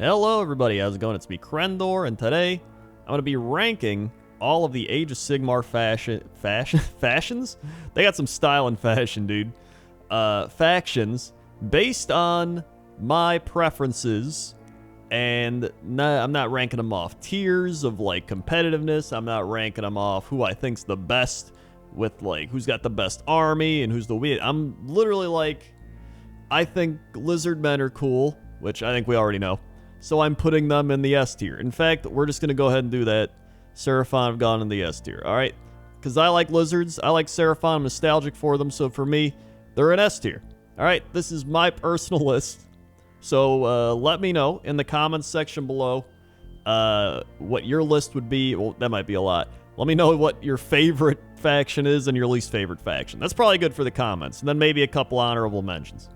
Hello everybody, how's it going? It's me, Krendor, and today I'm going to be ranking all of the Age of Sigmar fashions? They got some style and fashion, dude. Factions based on my preferences, and I'm not ranking them off tiers of like competitiveness. I'm not ranking them off who I think's the best with like who's got the best army and who's the weak. I'm literally like, I think lizard men are cool, which I think we already know. So I'm putting them in the S tier. In fact, we're just going to go ahead and do that. Seraphon have gone in the S tier, alright? Because I like lizards, I like Seraphon, I'm nostalgic for them, so for me, they're an S tier. Alright, this is my personal list. So let me know in the comments section below what your list would be. Well, that might be a lot. Let me know what your favorite faction is and your least favorite faction. That's probably good for the comments. And then maybe a couple honorable mentions.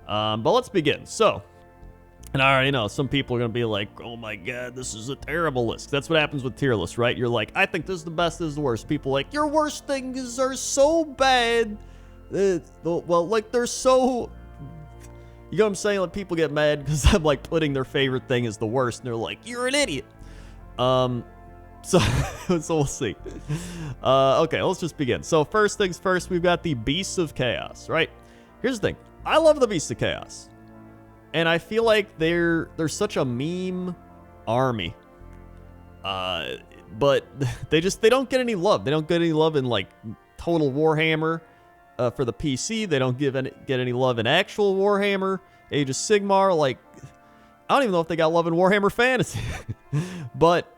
But let's begin. So, and I already know, some people are going to be like, oh my god, this is a terrible list. That's what happens with tier lists, right? You're like, I think this is the best, this is the worst. People are like, your worst things are so bad. Well, like, they're so... You know what I'm saying? Like, people get mad because I'm, like, putting their favorite thing as the worst, and they're like, you're an idiot. So we'll see. Okay, let's just begin. So first things first, we've got the Beasts of Chaos, right? Here's the thing. I love the Beasts of Chaos. And I feel like they're such a meme army. But they don't get any love. They don't get any love in like Total Warhammer for the PC. They don't get any love in actual Warhammer, Age of Sigmar. Like, I don't even know if they got love in Warhammer Fantasy. But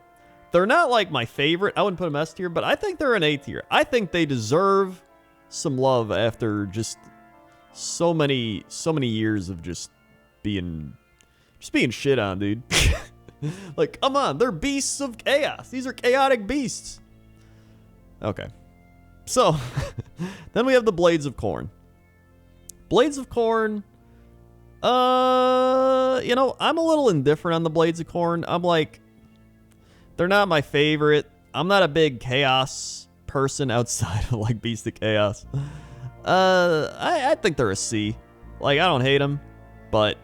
they're not like my favorite. I wouldn't put them S tier, but I think they're an A tier. I think they deserve some love after just so many years of just being shit on, dude. Like, come on, they're beasts of chaos. These are chaotic beasts. Okay. So, then we have the Blades of Khorne. Blades of Khorne, you know, I'm a little indifferent on the Blades of Khorne. I'm like, they're not my favorite. I'm not a big chaos person outside of like Beast of Chaos. I think they're a C. Like, I don't hate them, but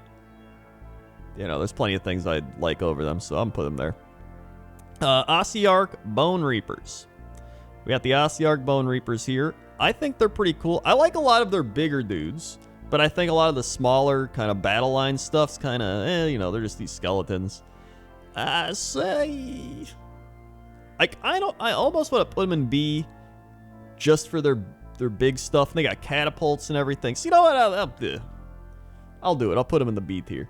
you know, there's plenty of things I'd like over them, so I'm putting them there. Ossiarch Bone Reapers. We got the Ossiarch Bone Reapers here. I think they're pretty cool. I like a lot of their bigger dudes, but I think a lot of the smaller kind of battle line stuff's kind of, you know, they're just these skeletons. I say, like, I almost want to put them in B, just for their big stuff. And they got catapults and everything. So you know what? I'll do it. I'll put them in the B tier.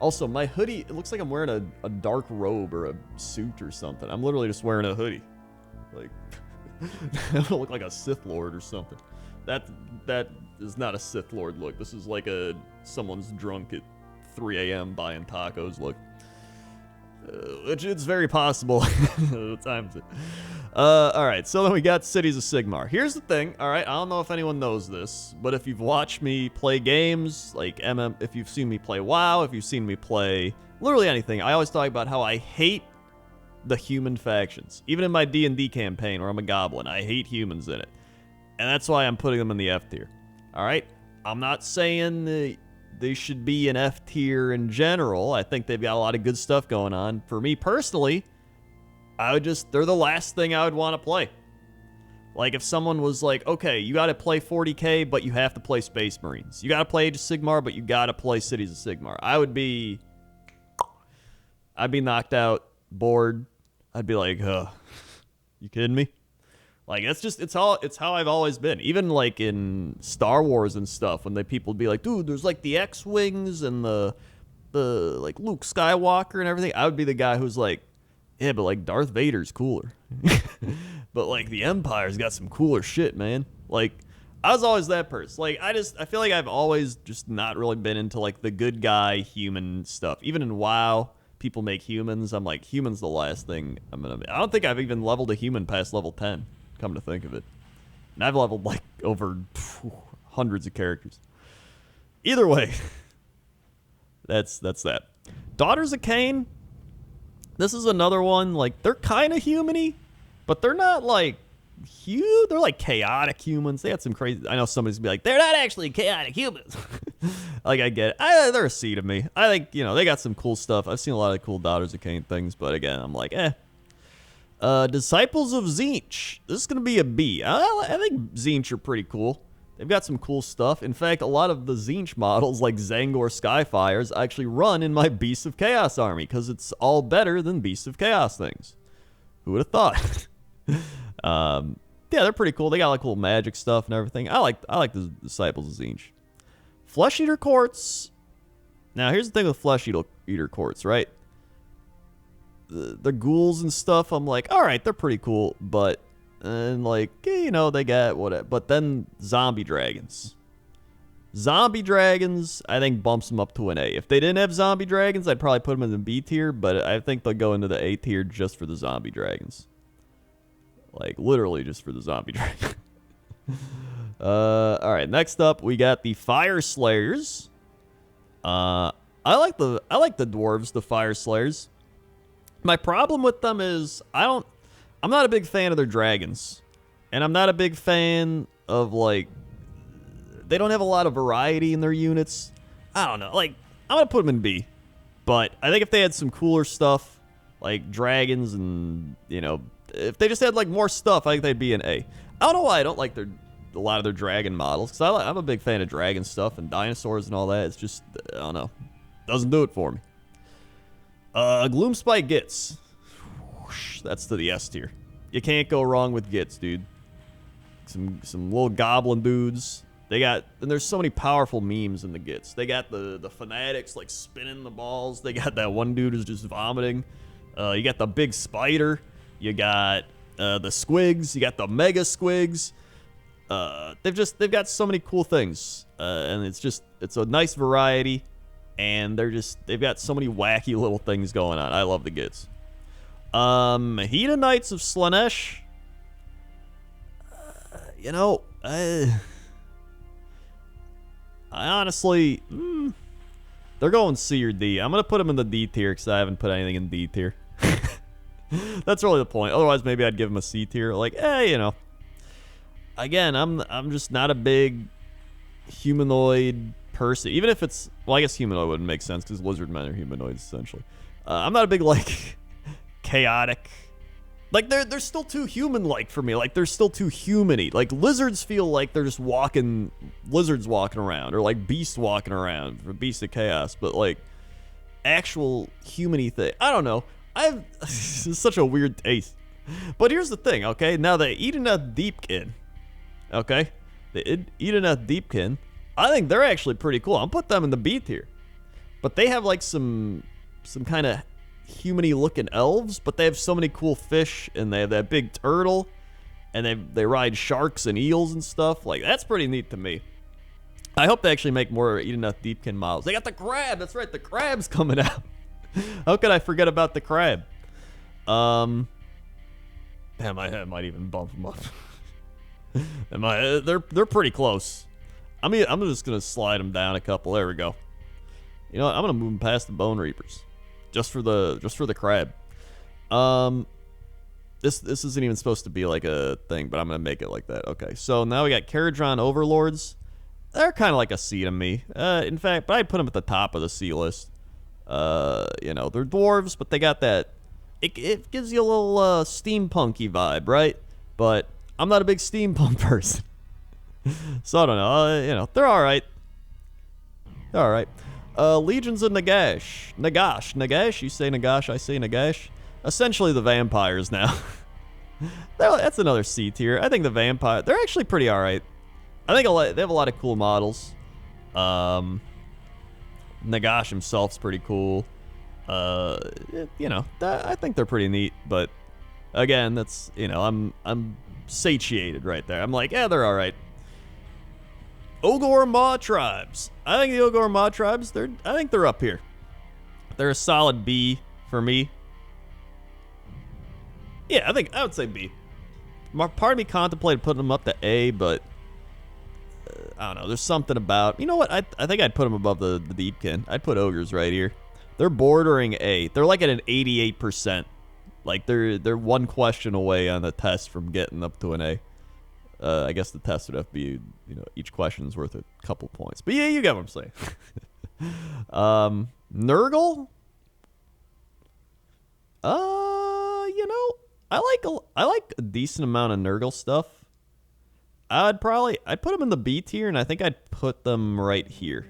Also, my hoodie, it looks like I'm wearing a dark robe or a suit or something. I'm literally just wearing a hoodie. Like, I don't look like a Sith Lord or something. That is not a Sith Lord look. This is like someone's drunk at 3 a.m. buying tacos look. Which it's very possible. Times it. Alright, so then we got Cities of Sigmar. Here's the thing, alright, I don't know if anyone knows this, but if you've watched me play games, like if you've seen me play WoW, if you've seen me play literally anything, I always talk about how I hate the human factions. Even in my D&D campaign where I'm a goblin, I hate humans in it. And that's why I'm putting them in the F tier. Alright? I'm not saying they should be an F tier in general. I think they've got a lot of good stuff going on. For me personally, they're the last thing I would want to play. Like, if someone was like, okay, you got to play 40k, but you have to play Space Marines. You got to play Age of Sigmar, but you got to play Cities of Sigmar. I'd be knocked out, bored. I'd be like, you kidding me? Like, it's how I've always been. Even like in Star Wars and stuff, when people would be like, dude, there's like the X-Wings and the like Luke Skywalker and everything. I would be the guy who's like, yeah, but like Darth Vader's cooler. But like the Empire's got some cooler shit, man. Like, I was always that person. Like, I feel like I've always just not really been into like the good guy human stuff. Even in WoW, people make humans. I'm like, humans the last thing I'm gonna be. I don't think I've even leveled a human past level 10, come to think of it. And I've leveled like over hundreds of characters. Either way, that's that. Daughters of Cain. This is another one, like, they're kind of human-y, but they're not, like, huge. They're like chaotic humans. They had some crazy. I know somebody's gonna be like, they're not actually chaotic humans. Like, I get it. They're a C to me. I think, you know, they got some cool stuff. I've seen a lot of cool Daughters of Cain things, but again, I'm like, eh. Disciples of Tzeentch. This is gonna be a B. I think Tzeentch are pretty cool. They've got some cool stuff. In fact, a lot of the Tzeentch models, like Zangor Skyfires, actually run in my Beasts of Chaos army, because it's all better than Beasts of Chaos things. Who would have thought? Yeah, they're pretty cool. They got like cool magic stuff and everything. I like the Disciples of Tzeentch. Flesh Eater Courts. Now, here's the thing with Flesh Eater Courts, right? The ghouls and stuff, I'm like, all right, they're pretty cool, but, and like, you know, they got whatever. But then zombie dragons. Zombie dragons, I think, bumps them up to an A. If they didn't have zombie dragons, I'd probably put them in the B tier, but I think they'll go into the A tier just for the zombie dragons. Like, literally just for the zombie dragon. All right, next up, we got the Fire Slayers. I like the dwarves, the Fire Slayers. My problem with them is I'm not a big fan of their dragons. And I'm not a big fan of, like, they don't have a lot of variety in their units. I don't know. Like, I'm going to put them in B. But I think if they had some cooler stuff, like dragons and, you know, if they just had, like, more stuff, I think they'd be an A. I don't know why I don't like a lot of their dragon models, because I'm a big fan of dragon stuff and dinosaurs and all that. It's just, I don't know. Doesn't do it for me. Gloomspite Gitz. Whoosh, that's to the S tier. You can't go wrong with Gitz, dude. Some little goblin dudes. They got, and there's so many powerful memes in the Gitz. They got the fanatics like spinning the balls. They got that one dude who's just vomiting. You got the big spider. You got the squigs. You got the mega squigs. They've got so many cool things, and it's a nice variety. And they've got so many wacky little things going on. I love the Gitz. Hedonites of Slaanesh. You know, I honestly, they're going C or D. I'm gonna put them in the D tier because I haven't put anything in D tier. That's really the point. Otherwise, maybe I'd give them a C tier. Like, you know. Again, I'm just not a big humanoid person, even if it's, well, I guess humanoid wouldn't make sense because lizard men are humanoids essentially. I'm not a big like chaotic, like they're still too human like for me. Like they're still too human-y. Like lizards feel like they're just lizards walking around, or like beasts walking around for Beasts of Chaos, but like actual human-y thing. I don't know. This is such a weird taste. But here's the thing, okay? Now the Indomitus Deepkin, okay? The Indomitus Deepkin, I think they're actually pretty cool. I'll put them in the B tier. But they have like some kind of human-y looking elves, but they have so many cool fish, and they have that big turtle, and they ride sharks and eels and stuff. Like, that's pretty neat to me. I hope they actually make more Indomitus Deepkin models. They got the crab. That's right, the crab's coming out. How could I forget about the crab? Damn, I might even bump them up. They're pretty close. I mean, I'm just gonna slide them down a couple. There we go. You know what? I'm gonna move them past the Bone Reapers, just for the crab. This isn't even supposed to be like a thing, but I'm gonna make it like that. Okay, so now we got Caradron Overlords. They're kind of like a C to me. In fact, but I'd put them at the top of the C list. You know, they're dwarves, but they got that. It gives you a little steampunky vibe, right? But I'm not a big steampunk person. So I don't know. You know, they're all right. They're all right. Legions of Nagash. Nagash. You say Nagash, I say Nagash. Essentially the vampires now. That's another C tier. I think the vampire, they're actually pretty all right. I think they have a lot of cool models. Nagash himself's pretty cool. You know, I think they're pretty neat. But again, that's, you know, I'm satiated right there. I'm like, yeah, they're all right. Ogor Maw tribes. I think the Ogor Maw tribes, I think they're up here. They're a solid B for me. Yeah, I would say B. Part of me contemplated putting them up to A, but I don't know. There's something about, you know what? I think I'd put them above the Deepkin. I'd put Ogres right here. They're bordering A. They're like at an 88%. Like they're one question away on the test from getting up to an A. I guess the test would have to be, each question's worth a couple points. But yeah, you get what I'm saying. Nurgle? I like a decent amount of Nurgle stuff. I'd put them in the B tier, and I think I'd put them right here.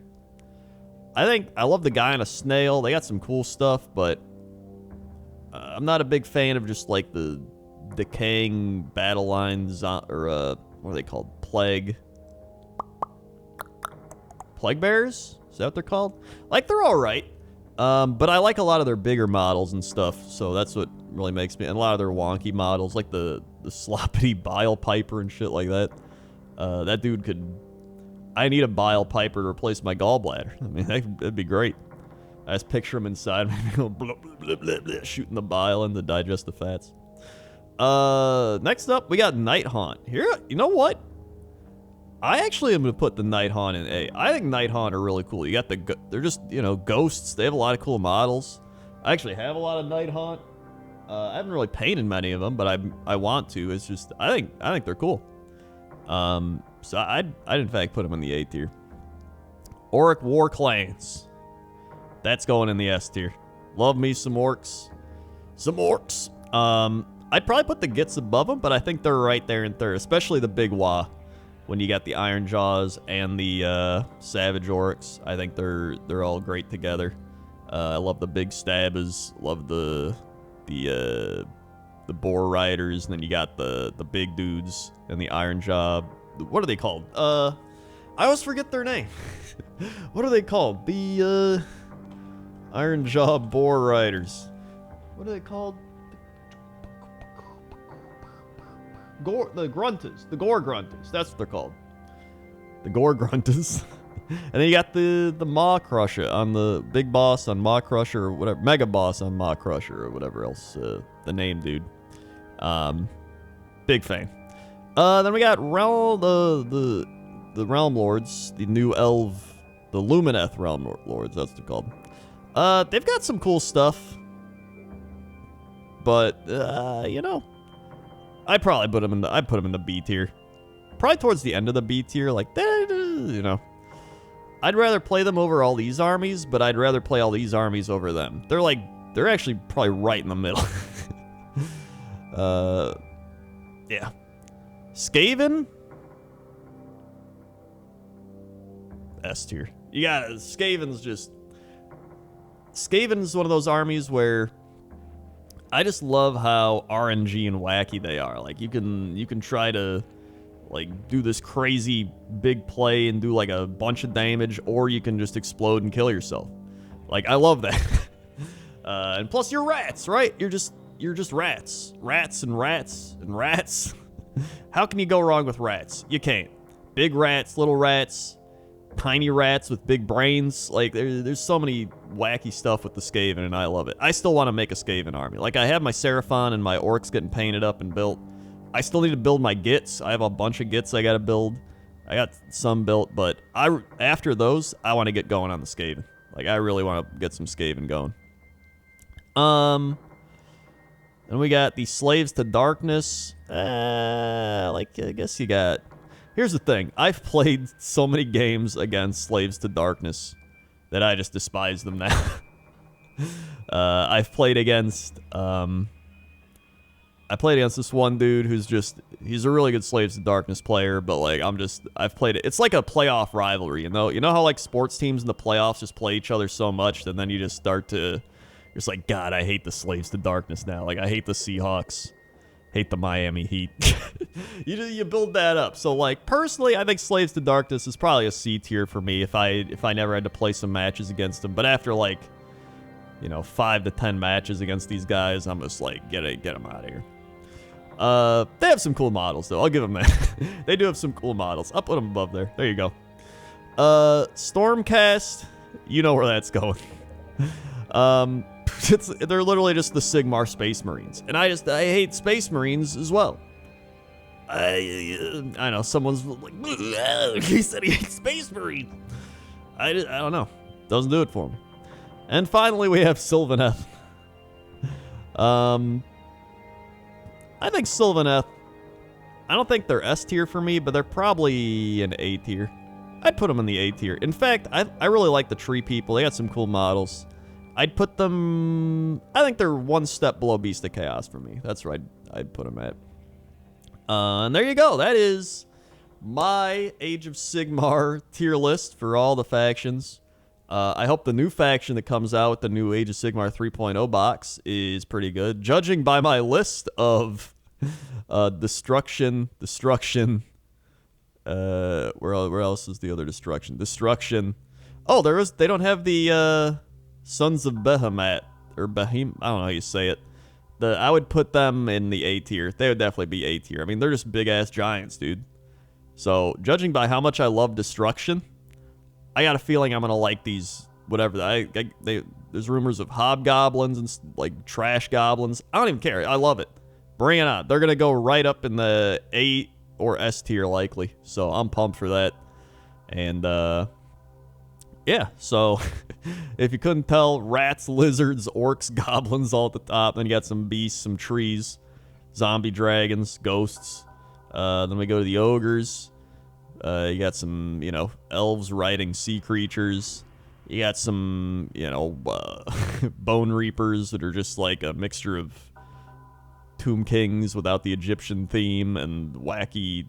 I love the guy on a snail. They got some cool stuff, but I'm not a big fan of just like the decaying battle lines, or what are they called? Plague bears? Is that what they're called? Like, they're all right. But I like a lot of their bigger models and stuff, so that's what really makes me. And a lot of their wonky models, like the sloppity bile piper and shit like that. That dude could. I need a bile piper to replace my gallbladder. I mean, that'd be great. I just picture him inside me going blah, blah, blah, blah, blah, shooting the bile in to digest the fats. Next up, we got Nighthaunt. Here, you know what? I actually am going to put the Nighthaunt in A. I think Nighthaunt are really cool. You got they're just, ghosts. They have a lot of cool models. I actually have a lot of Nighthaunt. I haven't really painted many of them, but I want to. It's just, I think they're cool. So I'd in fact put them in the A tier. Orruk War Clans. That's going in the S tier. Love me some orcs. I'd probably put the Gitz above them, but I think they're right there in third, especially the Big Wah. When you got the Iron Jaws and the Savage Orcs, I think they're all great together. I love the Big Stabbers, love the Boar Riders, and then you got the big dudes and the Iron Jaw. What are they called? I always forget their name. What are they called? The Iron Jaw Boar Riders. What are they called? The Grunters. The Gore Grunters. That's what they're called. The Gore Grunters. And then you got the Maw Crusher on the big boss on Maw Crusher or whatever. Mega boss on Maw Crusher or whatever else. The name, dude. Big fan. Then we got the Realm Lords. The new elf. The Lumineth Realm Lords. That's what they're called. They've got some cool stuff. But, I'd probably put them in the B tier. Probably towards the end of the B tier, like, I'd rather play them over all these armies, but I'd rather play all these armies over them. They're actually probably right in the middle. Yeah. Skaven? S tier. You got Skaven's one of those armies where I just love how RNG and wacky they are. Like, you can try to, like, do this crazy big play and do, like, a bunch of damage, or you can just explode and kill yourself. Like, I love that. And plus, you're rats, right? You're just rats. Rats and rats and rats. How can you go wrong with rats? You can't. Big rats, little rats, tiny rats with big brains. Like, there's so many wacky stuff with the Skaven, and I love it. I still want to make a Skaven army. Like, I have my Seraphon and my Orcs getting painted up and built. I still need to build my Gitz. I have a bunch of Gitz I got to build. I got some built, but after those, I want to get going on the Skaven. Like, I really want to get some Skaven going. Then we got the Slaves to Darkness. I guess you got... Here's the thing. I've played so many games against Slaves to Darkness that I just despise them now. I've played against... I played against this one dude he's a really good Slaves to Darkness player, but like, I've played it. It's like a playoff rivalry, you know? You know how like sports teams in the playoffs just play each other so much that then you just start to, you're just like, God, I hate the Slaves to Darkness now. Like, I hate the Seahawks, hate the Miami Heat. You build that up. So like, personally, I think Slaves to Darkness is probably a C tier for me if I never had to play some matches against them. But after like, 5 to 10 matches against these guys, I'm just like, get them out of here. They have some cool models, though. I'll give them that. They do have some cool models. I'll put them above there. There you go. Stormcast, you know where that's going. They're literally just the Sigmar Space Marines. And I hate Space Marines as well. I know, someone's like, he said he hates Space Marines. I don't know. Doesn't do it for me. And finally, we have Sylvaneth. I think Sylvaneth, I don't think they're S tier for me, but they're probably an A tier. I'd put them in the A tier. In fact, I really like the tree people. They got some cool models. I'd put them... I think they're one step below Beast of Chaos for me. That's where I'd put them at. And there you go. That is my Age of Sigmar tier list for all the factions. I hope the new faction that comes out, the new Age of Sigmar 3.0 box, is pretty good. Judging by my list of destruction, where else is the other destruction? Oh, they don't have the Sons of Behemoth, or Behem, I don't know how you say it. I would put them in the A tier. They would definitely be A tier. I mean, they're just big-ass giants, dude. So, judging by how much I love destruction, I got a feeling I'm going to like these, whatever. There's rumors of hobgoblins and, like, trash goblins. I don't even care. I love it. Bring it on. They're going to go right up in the A or S tier, likely. So, I'm pumped for that. And, yeah. So, if you couldn't tell, rats, lizards, orcs, goblins all at the top. Then you got some beasts, some trees, zombie dragons, ghosts. Then we go to the ogres. You got some, elves riding sea creatures. You got some, bone reapers that are just like a mixture of Tomb Kings without the Egyptian theme and wacky,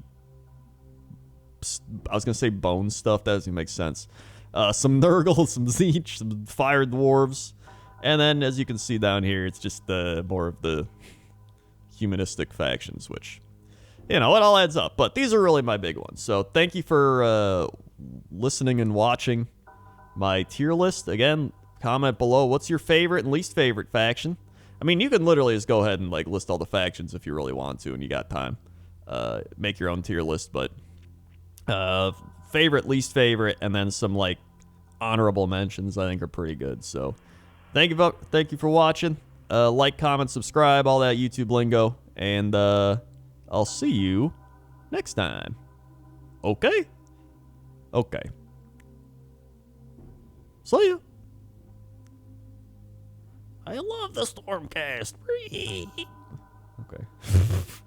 I was going to say bone stuff. That doesn't make sense. Some Nurgle, some Tzeentch, some fire dwarves. And then, as you can see down here, it's just more of the humanistic factions, which... it all adds up, but these are really my big ones. So thank you for listening and watching my tier list. Again, comment below what's your favorite and least favorite faction. I mean, you can literally just go ahead and list all the factions if you really want to and you got time. Make your own tier list, but favorite, least favorite, and then some honorable mentions I think are pretty good. So thank you for watching. Like, comment, subscribe, all that YouTube lingo, and I'll see you next time. Okay? Okay. See ya. I love the Stormcast. Okay.